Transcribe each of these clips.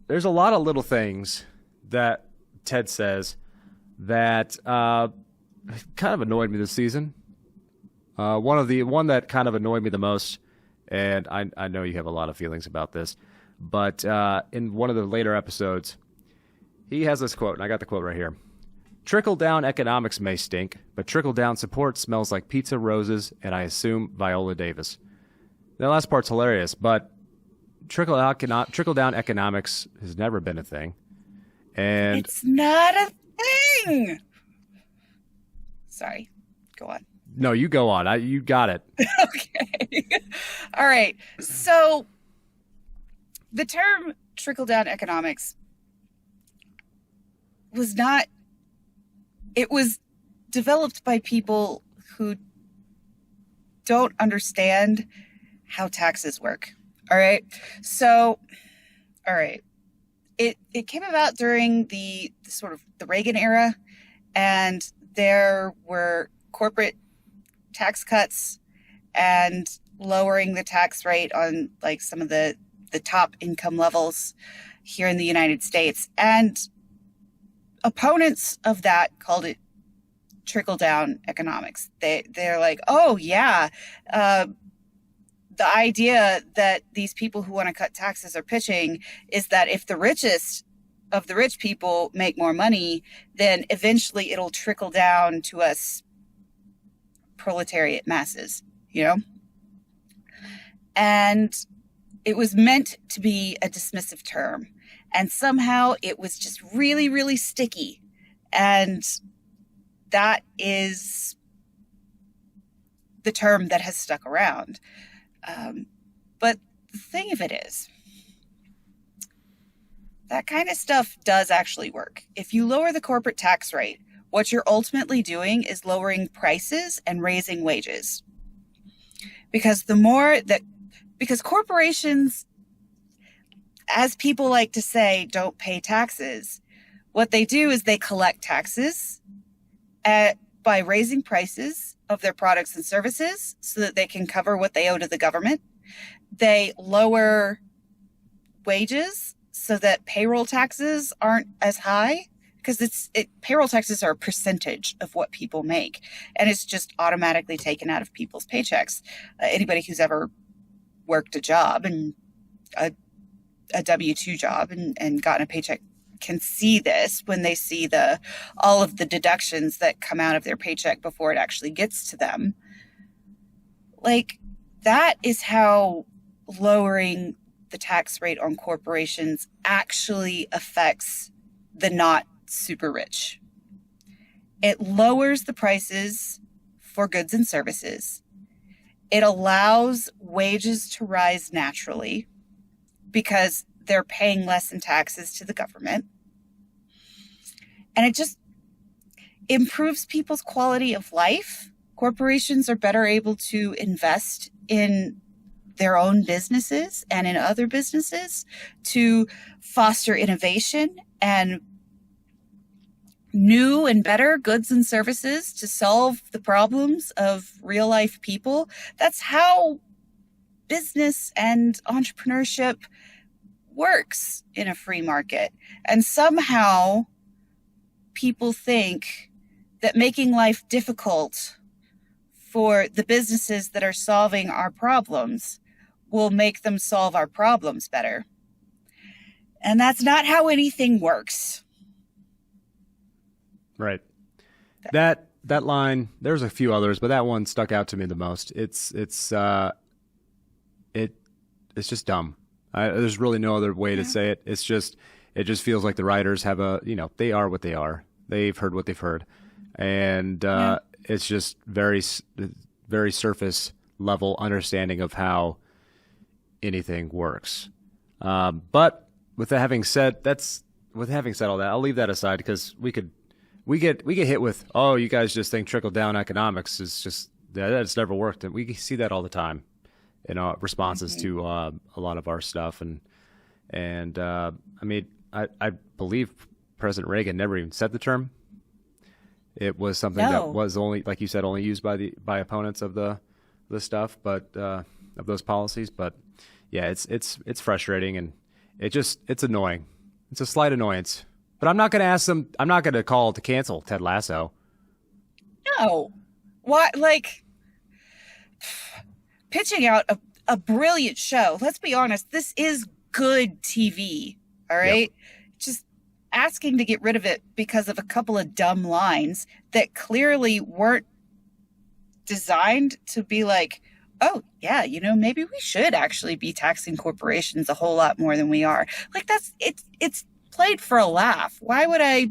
there's a lot of little things that Ted says that kind of annoyed me this season. One that kind of annoyed me the most, and I know you have a lot of feelings about this, but in one of the later episodes, he has this quote, and I got the quote right here. Trickle-down economics may stink, but trickle-down support smells like pizza, roses, and I assume Viola Davis. The last part's hilarious, but trickle-down economics has never been a thing. And it's not a thing. Sorry, go on. No, you go on. You got it. Okay. All right. So the term trickle-down economics was not, it was developed by people who don't understand how taxes work. All right. So, all right. It came about during the sort of the Reagan era, and there were corporate tax cuts and lowering the tax rate on like some of the top income levels here in the United States. And opponents of that called it trickle-down economics. They're like, oh yeah, the idea that these people who want to cut taxes are pitching is that if the richest of the rich people make more money, then eventually it'll trickle down to us proletariat masses, you know? And it was meant to be a dismissive term. And somehow it was just really, really sticky. And that is the term that has stuck around. But the thing of it is, that kind of stuff does actually work. If you lower the corporate tax rate, what you're ultimately doing is lowering prices and raising wages. Because because corporations, as people like to say, don't pay taxes. What they do is they collect taxes by raising prices of their products and services so that they can cover what they owe to the government. They lower wages so that payroll taxes aren't as high, because payroll taxes are a percentage of what people make, and it's just automatically taken out of people's paychecks. Anybody who's ever worked a job and a W-2 job and gotten a paycheck can see this when they see all of the deductions that come out of their paycheck before it actually gets to them. Like, that is how lowering the tax rate on corporations actually affects the not super rich. It lowers the prices for goods and services. It allows wages to rise naturally because they're paying less in taxes to the government. And it just improves people's quality of life. Corporations are better able to invest in their own businesses and in other businesses to foster innovation and new and better goods and services to solve the problems of real life people. That's how business and entrepreneurship works in a free market. And somehow people think that making life difficult for the businesses that are solving our problems will make them solve our problems better. And that's not how anything works. Right. That line, there's a few others, but that one stuck out to me the most. It's just dumb. There's really no other way to say it. It just feels like the writers have they are what they are. They've heard what they've heard. And it's just very, very surface level understanding of how anything works. But with having said all that, I'll leave that aside because we get hit with, oh, you guys just think trickle down economics is just that's never worked, and we see that all the time in our responses to a lot of our stuff. And I mean, I believe President Reagan never even said the term. It was something that was only, like you said, only used by opponents of the stuff, but of those policies. But yeah, it's frustrating, and it's annoying. It's a slight annoyance. But I'm not going to ask them. I'm not going to call to cancel Ted Lasso. No. Why? Like, pitching out a brilliant show. Let's be honest. This is good TV. All right. Yep. Just asking to get rid of it because of a couple of dumb lines that clearly weren't designed to be like, oh, yeah, maybe we should actually be taxing corporations a whole lot more than we are. Like, it's played for a laugh. Why would I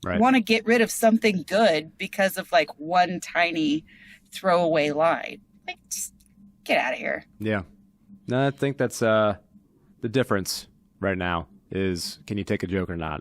want to get rid of something good because of like one tiny throwaway line? Like, just get out of here. Yeah. No, I think that's the difference right now is, can you take a joke or not?